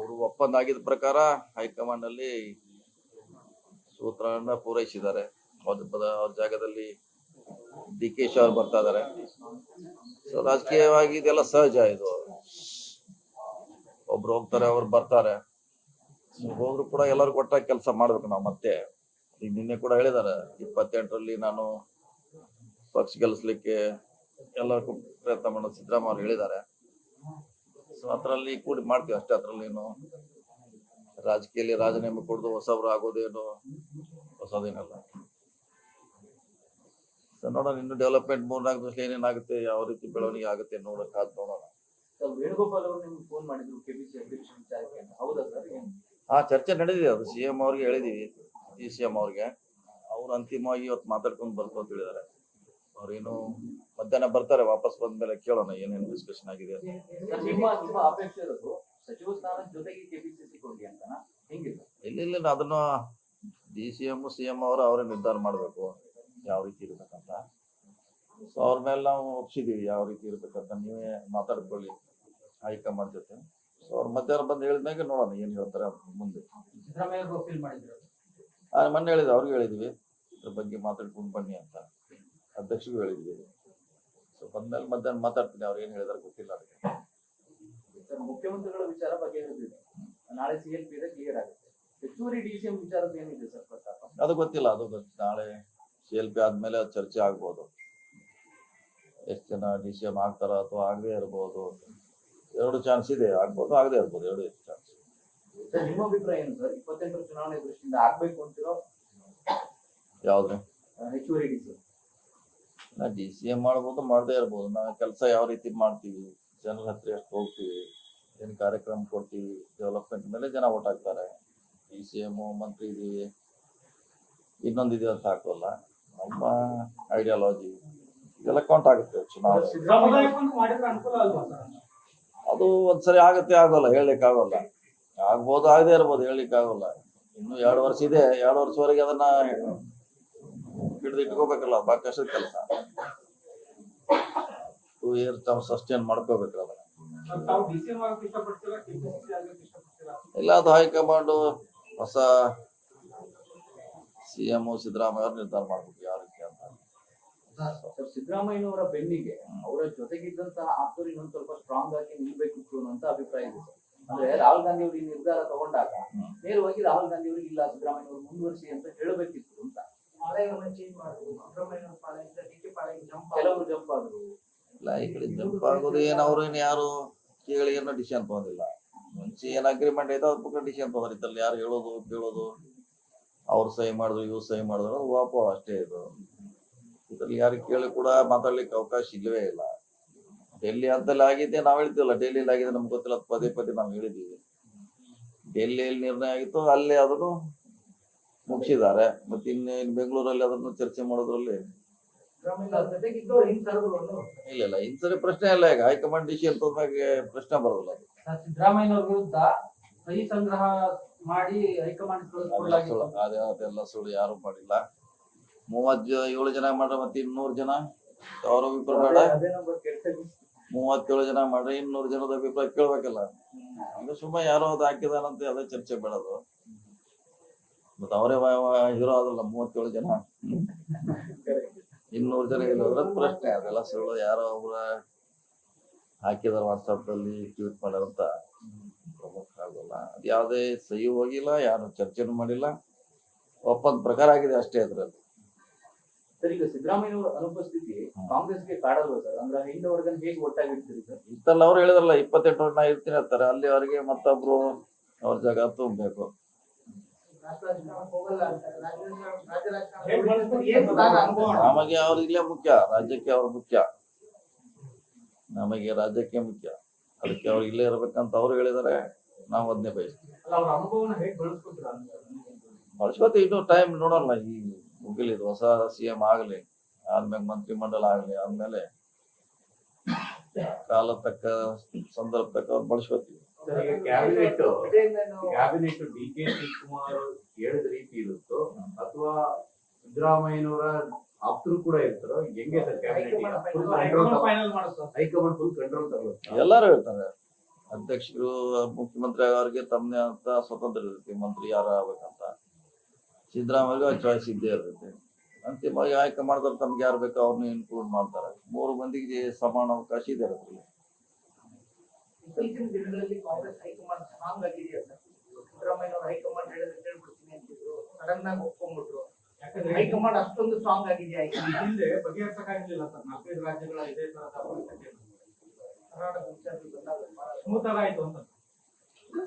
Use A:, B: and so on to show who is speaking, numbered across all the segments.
A: ಅವರು ಒಪ್ಪಂದ ಆಗಿದ ಪ್ರಕಾರ ಹೈಕಮಾಂಡ್ ನಲ್ಲಿ ಸೂತ್ರಗಳನ್ನ ಪೂರೈಸಿದ್ದಾರೆ. ಅವ್ರ ಜಾಗದಲ್ಲಿ DK ಶಿ ಅವ್ರು ಬರ್ತಾ ಇದಾರೆ. ಸೊ ರಾಜಕೀಯವಾಗಿ ಇದೆಲ್ಲ ಸಹಜ. ಇದು ಒಬ್ರು ಹೋಗ್ತಾರೆ, ಅವ್ರು ಬರ್ತಾರೆ. ಹೋದ್ರು ಕೂಡ ಎಲ್ಲರೂ ಕೊಟ್ಟಾಗ ಕೆಲಸ ಮಾಡ್ಬೇಕು ನಾವು. ಮತ್ತೆ ಈಗ ನಿನ್ನೆ ಕೂಡ ಹೇಳಿದಾರೆ 28ರಲ್ಲಿ ನಾನು ಪಕ್ಷ ಗೆಲ್ಲಿಸ್ಲಿಕ್ಕೆ ಎಲ್ಲರಿಗೂ ಪ್ರಯತ್ನ ಮಾಡೋದು ಸಿದ್ದರಾಮಯ್ಯ ಅವ್ರು ಹೇಳಿದ್ದಾರೆ. ಸೊ ಅದರಲ್ಲಿ ಕೂಡಿ ಮಾಡ್ತೀವಿ ಅಷ್ಟೇ. ಅದರಲ್ಲಿ ಏನು ರಾಜಕೀಯದಲ್ಲಿ ರಾಜೀನಾಮೆ ಕೊಡೋದು ಹೊಸಬ್ರು ಆಗೋದೇನು ಹೊಸದೇನಲ್ಲ. ಸೊ ನೋಡೋಣ, ಇನ್ನು ಡೆವಲಪ್ಮೆಂಟ್ 3-4 ವರ್ಷ ಏನೇನಾಗುತ್ತೆ, ಯಾವ ರೀತಿ ಬೆಳವಣಿಗೆ ಆಗುತ್ತೆ ನೋಡೋಣ.
B: ವೇಣುಗೋಪಾಲ್ ಅವರು ನಿಮ್ಗೆ ಫೋನ್ ಮಾಡಿದ್ರು KPCC ಅಧ್ಯಕ್ಷ ವಿಚಾರಕ್ಕೆ, ಹೌದಾ ಸರ್?
A: ಚರ್ಚೆ ನಡೆದಿದೆ. ಅದು CM ಅವ್ರಿಗೆ ಹೇಳಿದೀವಿ, CM ಅವ್ರಿಗೆ. ಅವ್ರು ಅಂತಿಮವಾಗಿ ಇವತ್ತು ಮಾತಾಡ್ಕೊಂಡು ಬರ್ತು ಅಂತ ಹೇಳಿದಾರೆ. ಅವ್ರೇನು ಮಧ್ಯಾಹ್ನ ಬರ್ತಾರೆ, ವಾಪಸ್ ಬಂದ್ಮೇಲೆ ಕೇಳೋಣ ಏನೇನು ಡಿಸ್ಕಷನ್ ಆಗಿದೆ.
B: ನಿಮ್ಮ ಅಪೇಕ್ಷೆ ಇರೋದು ಸಚಿವ ಸ್ಥಾನದ ಜೊತೆಗೆ KPCC ಕೊಡಿ ಅಂತನಾ? ಹೆಂಗಿಲ್ಲ
A: ಇಲ್ಲ, ಅದನ್ನ DCM CM ಅವರೇ ನಿರ್ಧಾರ ಮಾಡ್ಬೇಕು ಯಾವ ರೀತಿ ಇರ್ಬೇಕಂತ. ಸೊ ಅವ್ರ ಮೇಲೆ ನಾವು ಒಪ್ಸಿದೀವಿ ಯಾವ ರೀತಿ ಇರ್ಬೇಕಂತ. ನೀವೇ ಮಾತಾಡ್ಕೊಳ್ಳಿ ಹೈಕಮಾಂಡ್ ಜೊತೆ. ಸೊ ಅವ್ರ ಮಧ್ಯಾಹ್ನ ಬಂದು ಹೇಳಿದ್ಮೇಲೆ ನೋಡೋಣ ಏನ್ ಹೇಳ್ತಾರೆ ಮುಂದೆ. ಮೊನ್ನೆ ಹೇಳಿದ್ವಿ, ಅವ್ರಿಗೆ ಹೇಳಿದ್ವಿ ಇದ್ರ ಬಗ್ಗೆ ಮಾತಾಡ್ಕೊಂಡು ಬನ್ನಿ ಅಂತ, ಅಧ್ಯಕ್ಷರಿಗೂ ಹೇಳಿದ್ವಿ. ಸೊ ಬಂದ್ಮೇಲೆ ಮಧ್ಯಾಹ್ನ ಮಾತಾಡ್ತೀನಿ, ಅವ್ರು ಏನ್ ಹೇಳಿದಾರೆ ಗೊತ್ತಿಲ್ಲ.
B: ಅದಕ್ಕೆ ಮುಖ್ಯಮಂತ್ರಿಗಳ ವಿಚಾರ ಬಗ್ಗೆ ನಾಳೆ CLP ಕ್ಲಿಯರ್ ಆಗುತ್ತೆ. ಹೆಚ್ಚುವರಿ DCM ವಿಚಾರದ ಏನಿದೆ ಸರ್ ಪ್ರತಾಪ?
A: ಅದು ಗೊತ್ತಿಲ್ಲ. ನಾಳೆ CLP ಆದ್ಮೇಲೆ ಚರ್ಚೆ ಆಗ್ಬೋದು. ಎಷ್ಟು ಜನ DCM ಆಗ್ತಾರ ಅಥವಾ ಆಗದೆ ಇರ್ಬೋದು. 2 ಚಾನ್ಸ್ ಇದೆ, ಆಗ್ಬೋದು ಆಗದೆ ಇರ್ಬೋದು. 2 ಚಾನ್ಸ್.
B: ಸರ್ ನಿಮ್ಮ ಅಭಿಪ್ರಾಯ ಏನು ಸರ್? 28 ಚುನಾವಣೆ ದೃಷ್ಟಿಯಿಂದ ಆಗ್ಬೇಕು ಅಂತಿರೋ
A: ಯಾವ್ದ್ರೆ
B: ಹೆಚ್ಚುವರಿ DCM?
A: DCM ಮಾಡ್ಬೋದು, ಮಾಡದೇ ಇರ್ಬೋದು. ನಾವು ಕೆಲಸ ಯಾವ ರೀತಿ ಮಾಡ್ತೀವಿ, ಜನರ ಹತ್ರ ಎಷ್ಟು ಹೋಗ್ತೀವಿ, ಏನ್ ಕಾರ್ಯಕ್ರಮ ಕೊಡ್ತೀವಿ, ಡೆವಲಪ್ಮೆಂಟ್ ಮೇಲೆ ಜನ ಓಟ್ ಹಾಕ್ತಾರೆ. DCM ಮಂತ್ರಿ ಇದೀವಿ, ಇನ್ನೊಂದಿದೆ ಅಂತ ಹಾಕೋಲ್ಲ. ನಮ್ಮ ಐಡಿಯಾಲಜಿ ಇದೆಲ್ಲ ಕೌಂಟ್ ಆಗುತ್ತೆ. ಚುನಾವಣೆ ಅದು ಒಂದ್ಸರಿ ಆಗುತ್ತೆ, ಆಗೋಲ್ಲ, ಹೇಳಲಿಕ್ಕೆ ಆಗೋಲ್ಲ. ಆಗ್ಬೋದು, ಆಗದೆ ಇರ್ಬೋದು, ಹೇಳಲಿಕ್ಕೆ ಆಗೋಲ್ಲ. ಇನ್ನು 2 ವರ್ಷ ಇದೆ. 2 ವರ್ಷವರೆಗೆ ಅದನ್ನ ಹಿಡಿದು ಇಟ್ಕೋಬೇಕಲ್ಲ, ಬಾಕಿ ಕಷ್ಟದ ಕೆಲಸ. 2 ಇಯರ್ಸ್ ತಾವು ಸಸ್ಟೈನ್ ಮಾಡ್ಕೋಬೇಕಲ್ಲ ಅದನ್ನ. ಇಲ್ಲ, ಅದು ಹೈಕಮಾಂಡ್ ಹೊಸ CM ಸಿದ್ದರಾಮಯ್ಯ ಅವ್ರು ನಿರ್ಧಾರ ಮಾಡ್ಬೇಕು ಯಾವ ರೀತಿ ಅಂತ.
B: ಸಿದ್ದರಾಮಯ್ಯನವರ ಬೆನ್ನಿಗೆ ಅವರ ಜೊತೆಗಿದ್ದಂತಹ ಆಪ್ತರು ಇನ್ನೊಂದು ಸ್ವಲ್ಪ ಸ್ಟ್ರಾಂಗ್ ಆಗಿ ನಿಲ್ಬೇಕಿತ್ತು ಅನ್ನೋ ಅಭಿಪ್ರಾಯ ಇದೆ. ಅಂದ್ರೆ ರಾಹುಲ್ ಗಾಂಧಿ ಅವರು ಈ ನಿರ್ಧಾರ ತಗೊಂಡಾಗ ನೇರವಾಗಿ ರಾಹುಲ್ ಗಾಂಧಿ ಅವರಿಗೆ ಇಲ್ಲ ಸಿದ್ದರಾಮಯ್ಯ ಅವರು ಮುಂದುವರಿಸಿ ಅಂತ ಹೇಳಬೇಕಿತ್ತು ಅಂತ. ಕೆಲವರು ಜಂಪ್ ಆದ್ರು.
A: ಇಲ್ಲ, ಈ ಕಡೆ ಜಂಪ್ ಆಗೋದು ಏನು, ಅವ್ರು ಏನು ಯಾರು ಕೇಳಿ ಏನೋ ಡಿಸಿಷನ್ ತಗೊಂಡಿಲ್ಲ. ಮುಂಚೆ ಏನ್ ಅಗ್ರಿಮೆಂಟ್ ಐತೆ ಅದ್ರ ಪಕ್ಕ ಡಿಸಿಷನ್ ತಗೊಂಡ್ರಿ. ಇದ್ರಲ್ಲಿ ಯಾರು ಹೇಳೋದು ಕೇಳೋದು, ಅವ್ರು ಸಹಿ ಮಾಡಿದ್ರು ಇವ್ರು ಸಹಿ ಮಾಡಿದ್ರು ಅದು ವಾಪೋ ಅಷ್ಟೇ. ಇದ್ರಲ್ಲಿ ಯಾರು ಕೇಳಿ ಕೂಡ ಮಾತಾಡ್ಲಿಕ್ಕೆ ಅವಕಾಶ ಇಲ್ಲವೇ ಇಲ್ಲ. ಡೆಲ್ಲಿ ಅಂತಲ್ಲಿ ಆಗಿದೆ, ನಾವ್ ಹೇಳ್ತೀವಲ್ಲ ಡೆಲ್ಲಿಲಿ ಆಗಿದೆ ನಮ್ಗೆ ಗೊತ್ತಿಲ್ಲ, ಪದೇ ನಾವು ಹೇಳಿದೀವಿ. ಡೆಲ್ಲಿಯಲ್ಲಿ ನಿರ್ಣಯ ಆಗಿತ್ತು, ಅಲ್ಲೇ ಅದನ್ನು ಮುಗಿಸಿದ್ದಾರೆ. ಮತ್ತೆ ಇನ್ನು ಬೆಂಗಳೂರಲ್ಲಿ ಅದನ್ನು ಚರ್ಚೆ ಮಾಡೋದ್ರಲ್ಲಿ ಇಲ್ಲ ಇನ್ಸರಿ ಪ್ರಶ್ನೆ ಇಲ್ಲ. ಈಗ ಹೈಕಮಾಂಡ್ ಡಿಸಿಷನ್ ತಗೊಂಡಾಗ ಪ್ರಶ್ನೆ ಬರೋದಿಲ್ಲ.
B: ಸಿದ್ದರಾಮಯ್ಯನವ್ರ ವಿರುದ್ಧ ಸಹಿ ಸಂಗ್ರಹ ಮಾಡಿ ಹೈಕಮಾಂಡ್
A: ಅದೆಲ್ಲ ಸುಳ್ಳು, ಯಾರು ಮಾಡಿಲ್ಲ. 37 ಜನ ಮಾಡ್ರೆ ಮತ್ತೆ 200 ಜನ ಅವ್ರ ಅಭಿಪ್ರಾಯ ಬೇಡ. 37 ಜನ ಮಾಡ್ರೆ 200 ಜನದ ಅಭಿಪ್ರಾಯ ಕೇಳ್ಬೇಕಲ್ಲ. ಅಂದ್ರೆ ಸುಮ್ಮನೆ ಯಾರೋ ಅದು ಹಾಕಿದಾನಂತೆ ಅದೇ ಚರ್ಚೆ ಬೇಡದು. ಮತ್ತೆ ಅವರೇ ಹೀರೋ ಆದ್ರಲ್ಲ 37 ಜನ, 200 ಜನ ಇಲ್ಲದ್ರ ಪ್ರಶ್ನೆ. ಅದೆಲ್ಲ ಸುಳ್ಳು, ಯಾರೋ ಒಬ್ರ ಹಾಕಿದಾರ ವಾಟ್ಸಪ್ ಅಲ್ಲಿ ಟ್ವೀಟ್ ಮಾಡ್ಯಾರಂತ ಪ್ರಮುಖ ಆಗೋಲ್ಲ. ಅದು ಯಾವುದೇ ಸಹಿ ಹೋಗಿಲ್ಲ, ಯಾರು ಚರ್ಚೆನೂ ಮಾಡಿಲ್ಲ, ಒಪ್ಪಂದ ಪ್ರಕಾರ ಆಗಿದೆ ಅಷ್ಟೇ. ಅದ್ರಲ್ಲಿ
B: ಸರ್ ಈಗ ಸಿದ್ದರಾಮಯ್ಯನವರ ಅನುಪಸ್ಥಿತಿ ಕಾಂಗ್ರೆಸ್ಗೆ ಕಾಡಲ್ವ ಸರ್? ಅಂದ್ರೆ ಹಿಂದವರೆಗೆ ಹೇಗೆ ಒಟ್ಟಾಗಿರ್ತೀರಿ ಸರ್?
A: ಇಷ್ಟಲ್ಲ ಅವ್ರು ಹೇಳಿದ್ರಲ್ಲ 28 ನಾ ಇರ್ತೀನಿ ಅಂತಾರೆ. ಅಲ್ಲಿ ಅವರಿಗೆ ಮತ್ತೊಬ್ರು ಅವ್ರ ಜಾಗ ತುಂಬಬೇಕು. ನಮಗೆ ಅವ್ರು ಇಲ್ಲೇ ಮುಖ್ಯ, ರಾಜ್ಯಕ್ಕೆ ಅವ್ರು ಮುಖ್ಯ, ನಮಗೆ ರಾಜ್ಯಕ್ಕೆ ಮುಖ್ಯ. ಅದಕ್ಕೆ ಅವ್ರು ಇಲ್ಲೇ ಇರ್ಬೇಕಂತ ಅವ್ರು ಹೇಳಿದಾರೆ, ನಾವು ಅದನ್ನೇ ಬಯಸ್ತೀವಿ. ಬಳಸ್ಕೊತೀವಿ. ಇನ್ನೂ ಟೈಮ್ ನೋಡೋಣ. ಈ ಮುಗಿಲಿ, ಹೊಸ CM ಆಗಲಿ, ಆದ್ಮೇಲೆ ಮಂತ್ರಿ ಮಂಡಲ ಆಗಲಿ, ಆದ್ಮೇಲೆ ಕಾಲ ತಕ್ಕ ಸಂದರ್ಭ ತಕ್ಕ ಅವ್ರು ಬಳಸ್ಕೊತೀವಿ.
C: ಕ್ಯಾಬಿನೆಟ್ DK ಶಿವಕುಮಾರ್ ಹೇಳಿದ ರೀತಿ ಇರುತ್ತೋ ಅಥವಾ ಸಿದ್ದರಾಮಯ್ಯನವರ ಆಪ್ತರು ಕೂಡ ಇರ್ತಾರೋ? ಹೆಂಗೆ sir cabinet high command full control ತಗೊಳುತ್ತೆ?
A: ಎಲ್ಲರೂ ಹೇಳ್ತಾರೆ, ಅಧ್ಯಕ್ಷರು ಮುಖ್ಯಮಂತ್ರಿ ಆಗೋರಿಗೆ ತಮ್ಮದೇ ಅಂತ ಸ್ವತಂತ್ರ ಇರುತ್ತೆ, ಮಂತ್ರಿ ಯಾರು ಆಗ್ಬೇಕಂತ. ಸಿದ್ದರಾಮಯ್ಯಗೂ ಆ ಚಾಯ್ಸ್ ಇದ್ದೇ ಇರುತ್ತೆ. ಅಂತಿಮವಾಗಿ ಆಯ್ಕೆ ಮಾಡಿದ್ರೆ ತಮ್ಗೆ ಯಾರು ಬೇಕೋ ಅವ್ರನ್ನ ಇನ್ಕ್ಲೂಡ್ ಮಾಡ್ತಾರೆ. 3 ಮಂದಿಗೆ ಸಮಾನ ಅವಕಾಶ ಇದೆ ಅದರಲ್ಲಿ.
B: ಇತ್ತೀಚಿನ ದಿನಗಳಲ್ಲಿ ಕಾಂಗ್ರೆಸ್ ಹೈಕಮಾಂಡ್ ಸ್ಟ್ರಾಂಗ್ ಆಗಿದೆಯಾ ಸರ್? ಸಿದ್ದರಾಮಯ್ಯ ಅವರು ಹೈಕಮಾಂಡ್ ಹೇಳಿದ್ರೆ ಕೇಳ್ಬಿಡ್ತೀನಿ ಅಂತಿದ್ರು, ಸಡನ್ ಆಗಿ ಒಪ್ಕೊಂಡ್ಬಿಟ್ರು. ಯಾಕಂದ್ರೆ ಹೈಕಮಾಂಡ್ ಅಷ್ಟೊಂದು ಸ್ಟ್ರಾಂಗ್ ಆಗಿದೆಯಾ?
D: ಹಿಂದೆ ಬಗೆಹರಿಸಕ್ಕಾಗಿರ್ಲಿಲ್ಲ ಸರ್. 4 ರಾಜ್ಯಗಳ ಇದೇ ತರದ ಪರಿಸ್ಥಿತಿ
B: ಕರ್ನಾಟಕ ವಿಚಾರದಲ್ಲಿ ಬಂದಾಗ
D: ಸ್ಮೂತ್ ಆಗಾಯ್ತು ಅಂತ.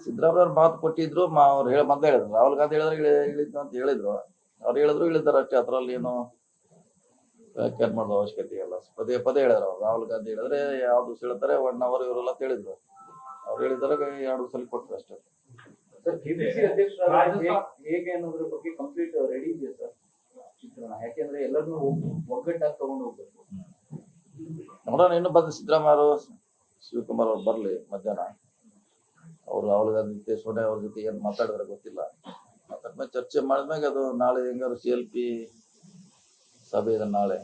A: ಸಿದ್ದರಾಮಯ್ಯ ಅವ್ರು ಮಾತು ಕೊಟ್ಟಿದ್ರು, ಅವ್ರು ಮೊದಲೇ ಹೇಳಿದ್ರು. ರಾಹುಲ್ ಗಾಂಧಿ ಹೇಳಿದ್ರೆ ಹೇಳಿದ್ದು ಅಂತ ಹೇಳಿದ್ರು. ಅವ್ರು ಹೇಳಿದ್ದಾರೆ ಅಷ್ಟೇ. ಅದರಲ್ಲಿ ಏನು ವ್ಯಾಖ್ಯಾನ ಮಾಡೋ ಅವಶ್ಯಕತೆ ಇಲ್ಲ. ಪದೇ ಪದೇ ಹೇಳಿದ್ರು ಅವ್ರು. ರಾಹುಲ್ ಗಾಂಧಿ ಹೇಳಿದ್ರೆ ಯಾವ್ದು ಹೇಳ್ತಾರೆ 1 hour ಇವರೆಲ್ಲ ಹೇಳಿದ್ರು. ಅವ್ರು ಹೇಳಿದಾಗ 2 ಸಲ ಕೊಟ್ಟರು ಅಷ್ಟೇ.
B: ಸರ್, ಕೆಪಿಸಿಸಿ ಅಧ್ಯಕ್ಷರಾಗಿ ಹೇಗೆ ಅನ್ನೋದ್ರ ಬಗ್ಗೆ ಕಂಪ್ಲೀಟ್ ರೆಡಿ ಇದೆ ಸರ್ ಚಿತ್ರಣ. ಯಾಕೆಂದ್ರೆ ಎಲ್ಲರನ್ನೂ ಒಗ್ಗಟ್ಟಾಗಿ ತಗೊಂಡು ಹೋಗ್ಬೇಕು.
A: ನೋಡೋಣ, ಇನ್ನು ಬಂದು ಸಿದ್ದರಾಮಯ್ಯ ಅವರು, ಶಿವಕುಮಾರ್ ಅವ್ರು ಬರ್ಲಿ ಮಧ್ಯಾಹ್ನ. ಅವ್ರು ರಾಹುಲ್ ಗಾಂಧಿ ಸೋನಿಯಾ ಅವ್ರ ಜೊತೆ ಏನ್ ಮಾತಾಡಿದ್ರೆ ಗೊತ್ತಿಲ್ಲ. ಮಾತಾದ್ಮೇಲೆ ಚರ್ಚೆ ಮಾಡಿದ್ಮ್ಯಾಗ ಅದು ನಾಳೆ ಹೆಂಗಾರು CLP ಸಭೆ ಇದೆ ನಾಳೆ.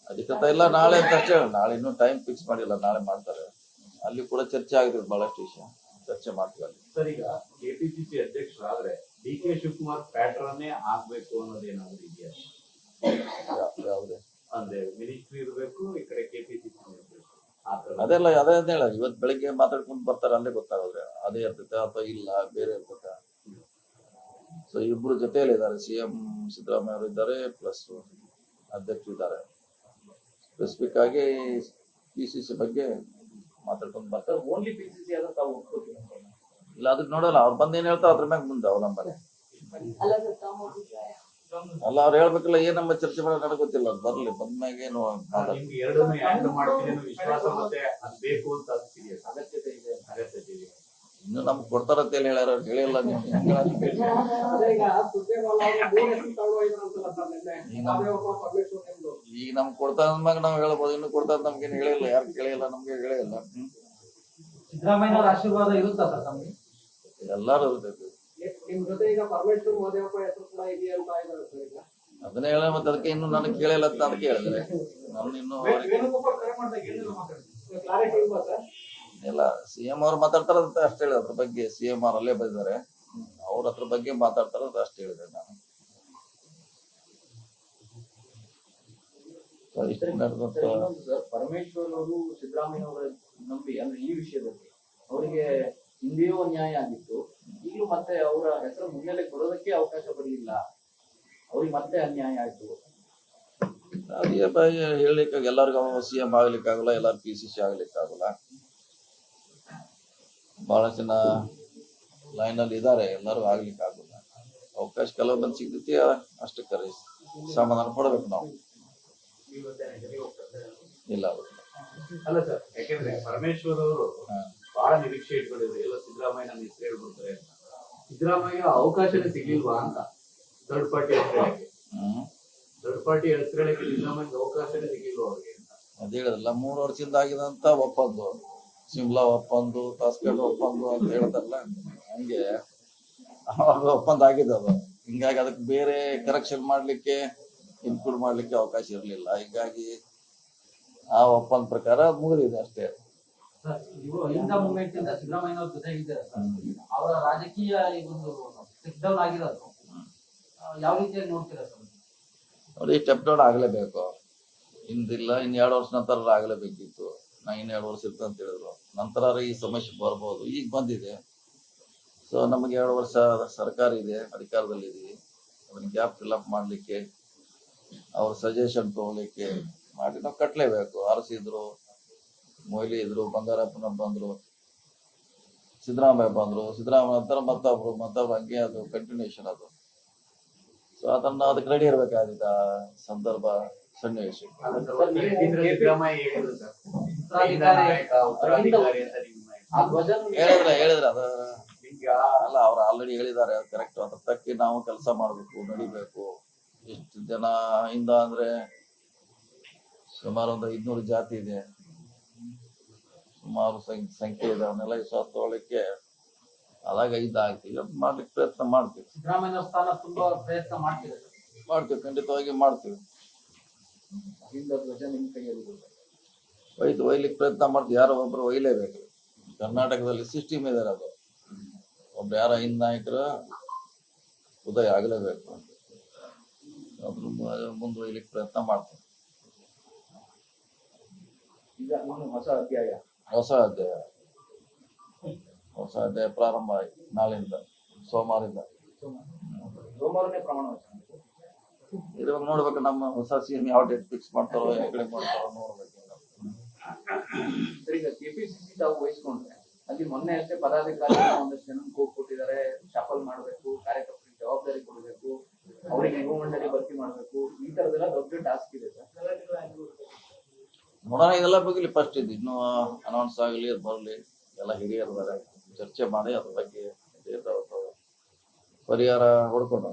A: ಅಧಿಕೃತ ಇಲ್ಲ ನಾಳೆ ಅಂತ ಅಷ್ಟೇ. ನಾಳೆ ಇನ್ನೂ ಟೈಮ್ ಫಿಕ್ಸ್ ಮಾಡಿಲ್ಲ, ನಾಳೆ ಮಾಡ್ತಾರೆ. ಅಲ್ಲಿ ಕೂಡ ಚರ್ಚೆ ಆಗಿದೆ, ಬಹಳಷ್ಟು ವಿಷಯ ಚರ್ಚೆ ಮಾಡ್ತೀವಿ ಅಲ್ಲಿ.
C: ಸರ್, ಈಗ ಕೆಪಿಸಿಸಿ ಅಧ್ಯಕ್ಷರಾದ್ರೆ DK ಶಿವಕುಮಾರ್ ಪ್ಯಾಟರ್ನ್ನೇ ಆಗ್ಬೇಕು ಅನ್ನೋದೇನಾದ್ರು ಇದೆಯಾ?
A: ಯಾವ್ದೇ
C: ಅಂದ್ರೆ ಮಿನಿಸ್ಟ್ರಿ ಇರ್ಬೇಕು, ಈ ಕಡೆ ಕೆಪಿಸಿಸಿ ಇರ್ಬೇಕು,
A: ಅದೇ ಹೇಳ. ಇವತ್ತು ಬೆಳಿಗ್ಗೆ ಮಾತಾಡ್ಕೊಂಡು ಬರ್ತಾರೆ, ಅಲ್ಲೇ ಗೊತ್ತಾಗೋದ್ರೆ ಅದೇ ಇರ್ತೈತೆ ಅಥವಾ ಇಲ್ಲ ಬೇರೆ ಇರ್ತೈತೆ. ಸೊ ಇಬ್ರು ಜೊತೆಯಲ್ಲಿ ಇದ್ದಾರೆ. CM ಸಿದ್ದರಾಮಯ್ಯ ಅವರು ಇದ್ದಾರೆ, ಪ್ಲಸ್ ಅಧ್ಯಕ್ಷರು ಇದ್ದಾರೆ. ಸ್ಪೆಸಿಫಿಕ್ ಆಗಿ PCC ಬಗ್ಗೆ ಮಾತಾಡ್ಕೊಂಡು ಬರ್ತಾರೆ.
B: ಓನ್ಲಿ ಪಿಸಿಸಿ ಆದ್ರೆ ತಾವು ಒಪ್ಕೋತೀವಿ
A: ಇಲ್ಲ ಅದಕ್ಕೆ ನೋಡಲ್ಲ, ಅವ್ರು ಬಂದು ಏನ್ ಹೇಳ್ತಾರೆ ಅದ್ರ ಮ್ಯಾಗ ಮುಂದೆ ಅವಲಂಬನೆ. ಅಲ್ಲ ಅವ್ರು ಹೇಳ್ಬೇಕಲ್ಲ, ಏನ್ ನಮ್ಮ ಚರ್ಚೆ ಮಾಡೋದು ನನಗೆ ಗೊತ್ತಿಲ್ಲ. ಅದು ಬರ್ಲಿ, ಬಂದ್ಮ್ಯಾಗ ಏನು
C: ನಿಮ್ಗೆ ಎರಡನ್ನೂ ಹ್ಯಾಂಡಲ್ ಮಾಡ್ತೀನಿ ಅನ್ನೋ ವಿಶ್ವಾಸ ಮತ್ತೆ ಅದ್ ಬೇಕು ಅಂತ ಅನ್ಸಿದೆಯಾ?
B: ಅಗತ್ಯತೆ ಇದೆ.
A: ಇನ್ನು ನಮ್ಗೆ ಕೊಡ್ತಾರಂತ ಹೇಳಿ ಹೇಳ್ಯಾರ, ಹೇಳಿಲ್ಲ. ಈಗ ನಮ್ಗೆ ಕೊಡ್ತಾರ ಅಂದ್ಮ್ಯಾಗ ನಾವ್ ಹೇಳ್ಬೋದು. ಇನ್ನು ಕೊಡ್ತಾರ ನಮ್ಗೇನು ಹೇಳಿಲ್ಲ, ಯಾರು ಕೇಳಿಲ್ಲ, ನಮ್ಗೆ ಹೇಳಿಲ್ಲ.
D: ಸಿದ್ದರಾಮಯ್ಯ ಅವರ ಆಶೀರ್ವಾದ ಇರುತ್ತಾ ಸರ್ ತಮಗೆ?
A: ಎಲ್ಲಾರು ಇರ್ತೈತಿ.
D: ನಿಮ್ ಜೊತೆ ಈಗ ಪರಮೇಶ್ವರ್ ಮಹದೇವಪ್ಪ ಹೆಸರು ಕೂಡ ಇದೆಯಾ ಅಂತ ಇದ್ದಾರೆ ಸರ್ ಈಗ.
A: ಅದನ್ನೇ ಹೇಳ, ಮತ್ತೆ ಅದಕ್ಕೆ ಇನ್ನು ನನಗೆ ಕೇಳಿಲ್ಲ ಅಂತ ಅದಕ್ಕೆ ಹೇಳಿದ್ರೆ ನಾನು ಇನ್ನು
D: ವೇಣುಗೋಪಾಲ್ ಕರೆ ಮಾಡಿದಾಗ ಏನೆಲ್ಲ ಮಾತಾಡಿದ್ರು? ಕ್ಲಾರಿಟಿ ಇಲ್ವಾ ಸರ್?
A: ಇಲ್ಲ, CM ಅವ್ರು ಮಾತಾಡ್ತಾರಂತ ಅಷ್ಟೇ ಹೇಳಿದ್ರು. ಅದ್ರ ಬಗ್ಗೆ CM ಅವ್ರು ಅಲ್ಲೇ ಬಂದಿದ್ದಾರೆ, ಅವ್ರ ಅದ್ರ ಬಗ್ಗೆ ಮಾತಾಡ್ತಾರಂತ ಅಷ್ಟೇ ಹೇಳಿದೆ ನಾನು.
B: ಸರ್, ಪರಮೇಶ್ವರ್ ಅವರು ಸಿದ್ದರಾಮಯ್ಯ ಅವರ ನಂಬಿ ಅಂದ್ರೆ ಈ ವಿಷಯದಲ್ಲಿ ಅವರಿಗೆ ಹಿಂದೆಯೂ ಅನ್ಯಾಯ ಆಗಿತ್ತು, ಈಗಲೂ ಮತ್ತೆ ಅವರ ಹೆಸರು ಮುನ್ನೆಲೆಗೆ ಬರೋದಕ್ಕೆ ಅವಕಾಶ ಬರಲಿಲ್ಲ, ಅವ್ರಿಗೆ ಮತ್ತೆ ಅನ್ಯಾಯ ಆಯ್ತು.
A: ಹೇಳಲಿಕ್ಕೆ ಎಲ್ಲರಿಗೂ CM ಆಗ್ಲಿಕ್ಕಾಗಲ್ಲ, ಎಲ್ಲಾರು PCC ಆಗ್ಲಿಕ್ಕಾಗಲ್ಲ. ಬಹಳ ಜನ ಲೈನ್ ಅಲ್ಲಿ ಇದ್ದಾರೆ, ಎಲ್ಲರೂ ಆಗ್ಲಿಕ್ಕೆ ಆಗುಲ್ಲ. ಅವಕಾಶ ಕೆಲವು ಬಂದು ಸಿಗ್ತೈತಿ, ಅಷ್ಟಕ್ಕೆ ಸಮಾಧಾನ ಪಡ್ಬೇಕು ನಾವು. ಇಲ್ಲ
C: ಅಲ್ಲ ಸರ್, ಯಾಕೆಂದ್ರೆ ಪರಮೇಶ್ವರ್ ಅವರು ಬಹಳ ನಿರೀಕ್ಷೆ ಇಟ್ಕೊಂಡಿದ್ರು, ಎಲ್ಲ ಸಿದ್ದರಾಮಯ್ಯ ನನ್ನ ಹೆಸರು ಹೇಳ್ಬಿಡ್ತಾರೆ ಅಂತ. ಸಿದ್ದರಾಮಯ್ಯ ಅವಕಾಶನೇ ಸಿಗ್ಲಿಲ್ವಾ ಅಂತ ಥರ್ಡ್ ಪಾರ್ಟಿ ಹೆಸರೇಳಕ್ಕೆ. ಥರ್ಡ್ ಪಾರ್ಟಿ ಹೆಸರೇಳಕ್ಕೆ ಸಿದ್ದರಾಮಯ್ಯ ಅವಕಾಶನೇ ಸಿಗ್ಲಿಲ್ವಾ ಅವ್ರಿಗೆ ಅಂತ.
A: ಅದೇ ಹೇಳಿದ್ರಲ್ಲ, 3 ವರ್ಷದಿಂದ ಆಗಿದಂತ ಒಪ್ಪಂದು, ಶಿಮ್ಲಾ ಒಪ್ಪಂದು, ತಾಸ್ಕಂಡ್ ಒಪ್ಪಂದು ಅಂತ ಹೇಳ್ತಾರಲ್ಲ, ಹಂಗೆ ಅವಾಗ ಒಪ್ಪಂದ ಆಗಿದೆ ಅದು. ಹಿಂಗಾಗಿ ಅದಕ್ಕೆ ಬೇರೆ ಕರೆಕ್ಷನ್ ಮಾಡ್ಲಿಕ್ಕೆ, ಇನ್ಕ್ಲೂಡ್ ಮಾಡ್ಲಿಕ್ಕೆ ಅವಕಾಶ ಇರಲಿಲ್ಲ. ಹೀಗಾಗಿ ಆ ಒಪ್ಪಂದ ಪ್ರಕಾರ ಮುಗಿದಿದೆ ಅಷ್ಟೇ.
D: ಇಂದ ಮೂಮೆಂಟ್ ಇಂದ ಸಿದ್ದರಾಮಯ್ಯ ಅವ್ರ ಜೊತೆ ಇದ್ದಾರೆ ಸರ್. ಅವರ ರಾಜಕೀಯ ಒಂದು ಸ್ಟೆಪ್ ಡೌನ್ ಆಗಿರೋದು ಯಾವ ರೀತಿಯಾಗಿ ನೋಡ್ತೀರಾ ಸರ್?
A: ನೋಡಿ, ಸ್ಟೆಪ್ ಡೌನ್ ಆಗಲೇಬೇಕು. ಹಿಂದಿಲ್ಲ, ಇನ್ನು 2 ವರ್ಷ ನಂತರ ಆಗಲೇಬೇಕಿತ್ತು. ನಾ ಇನ್ನು 2 ವರ್ಷ ಇರ್ತಂತ ಹೇಳಿದ್ರು. ನಂತರ ಈ ಸಮಸ್ಯೆ ಬರ್ಬೋದು. ಈಗ ಬಂದಿದೆ. ಸೊ ನಮಗೆ 2 ವರ್ಷ ಸರ್ಕಾರ ಇದೆ, ಅಧಿಕಾರದಲ್ಲಿ ಇದೀವಿ. ಅದನ್ನ ಗ್ಯಾಪ್ ಫಿಲ್ ಅಪ್ ಮಾಡ್ಲಿಕ್ಕೆ, ಅವ್ರ ಸಜೆಷನ್ ತಗೊಳ್ಳಿಕ್ಕೆ ಮಾಡಿ ನಾವು ಕಟ್ಲೇಬೇಕು. ಆರಿಸಿದ್ರು, ಮೊಯ್ಲಿ ಇದ್ರು, ಬಂಗಾರಪ್ಪನ ಬಂದ್ರು, ಸಿದ್ದರಾಮಯ್ಯ ಬಂದ್ರು, ಸಿದ್ದರಾಮಯ್ಯ ನಂತರ ಮತ್ತೊಬ್ರು ಹಂಗೆ ಅದು ಕಂಟಿನ್ಯೂಷನ್ ಅದು. ಸೊ ಅದಕ್ಕೆ ರೆಡಿ ಇರ್ಬೇಕಾಗಿದ್ದ ಸಂದರ್ಭ, ಸನ್ನಿವೇಶ.
C: ಸಿದ್ದರಾಮಯ್ಯ ಹೇಳಿದ್ರು ಸರ್,
A: ಹೇಳಿದ್ರೆ ಅದ ಅಲ್ಲ, ಅವ್ರು ಆಲ್ರೆಡಿ ಹೇಳಿದ್ದಾರೆ, ಕರೆಕ್ಟ್. ಅದ್ರ ತಕ್ಕಿ ನಾವು ಕೆಲಸ ಮಾಡ್ಬೇಕು, ನಡಿಬೇಕು. ಎಷ್ಟು ಜನ ಇಂದ ಅಂದ್ರೆ ಸುಮಾರು ಒಂದು 500 ಜಾತಿ ಇದೆ, ಸುಮಾರು ಸಂಖ್ಯೆ ಇದೆ. ಅವನ್ನೆಲ್ಲ ವಿಶ್ವಾಸ ತಗೊಳ್ಳಿಕ್ಕೆ ಅದಾಗ ಇದಾಗ್ತೀವಿ, ಮಾಡ್ಲಿಕ್ಕೆ ಪ್ರಯತ್ನ ಮಾಡ್ತೀವಿ.
D: ಸಿದ್ದರಾಮಯ್ಯ ಸ್ಥಾನ ತುಂಬಾ ಪ್ರಯತ್ನ
A: ಮಾಡ್ತೀವಿ, ಖಂಡಿತವಾಗಿ ಮಾಡ್ತೀವಿ.
B: ಧ್ವಜ ನಿಮ್ ಕೈಯಲ್ಲಿ
A: ಒಯ್ಲಿಕ್ಕೆ ಪ್ರಯತ್ನ ಮಾಡ್ತೀವಿ. ಯಾರೋ ಒಬ್ರು ಒಯ್ಲೇಬೇಕು. ಕರ್ನಾಟಕದಲ್ಲಿ ಸಿಸ್ಟಮ್ ಇದೆ ಅದು. ಒಬ್ಬ ಯಾರ ಐದು ನಾಯಕರ ಉದಯ ಆಗಲೇಬೇಕು, ಅದ್ರ ಮುಂದುವರಿಲಿಕ್ಕೆ ಪ್ರಯತ್ನ ಮಾಡ್ತಾರೆ.
B: ಈಗ ಇನ್ನು ಹೊಸ ಅಧ್ಯಾಯ
A: ಹೊಸ ಅಧ್ಯಾಯ ಪ್ರಾರಂಭ ಆಯ್ತು ನಾಳೆಯಿಂದ, ಸೋಮವಾರದಿಂದ.
B: ಸೋಮವಾರನೇ ಪ್ರಮಾಣ ವಚನ.
A: ಇವಾಗ ನೋಡ್ಬೇಕು ನಮ್ಮ ಹೊಸ ಸಿಎಂ ಯಾವ ಡೇಟ್ ಫಿಕ್ಸ್ ಮಾಡ್ತಾರೋ, ಯಾವ ಕಡೆ ಮಾಡ್ತಾರೋ ನೋಡ್ಬೇಕು.
B: ಸರ್, ಈಗ ಕೆಪಿಸಿಸಿ ತಾವು ವಹಿಸ್ಕೊಂಡ್ರೆ ಅಲ್ಲಿ ಮೊನ್ನೆ ಅಷ್ಟೇ ಪದಾಧಿಕಾರಿ ಒಂದಷ್ಟು ಜನ ಕೂಗ್ ಕೊಟ್ಟಿದ್ದಾರೆ, ಶಫಲ್ ಮಾಡ್ಬೇಕು, ಕಾರ್ಯಕರ್ತರಿಗೆ ಜವಾಬ್ದಾರಿ ಕೊಡಬೇಕು, ಅವರಿಗೆ ಯುವ ಮಂಡಳಿ ಭರ್ತಿ ಮಾಡ್ಬೇಕು, ಈ ತರದೆಲ್ಲ ದೊಡ್ಡ ಟಾಸ್ಕ್ ಇದೆ ಸರ್.
A: ನೋಡೋಣ, ಇದೆಲ್ಲ ಬಗ್ಲಿ ಫಸ್ಟ್ ಇದು ಇನ್ನೂ ಅನೌನ್ಸ್ ಆಗಲಿ, ಅದು ಬರಲಿ, ಎಲ್ಲ ಹಿರಿಯರಿದ್ದಾರೆ, ಚರ್ಚೆ ಮಾಡಿ ಅದ್ರ ಬಗ್ಗೆ ಪರಿಹಾರ ಹುಡ್ಕೊಂಡು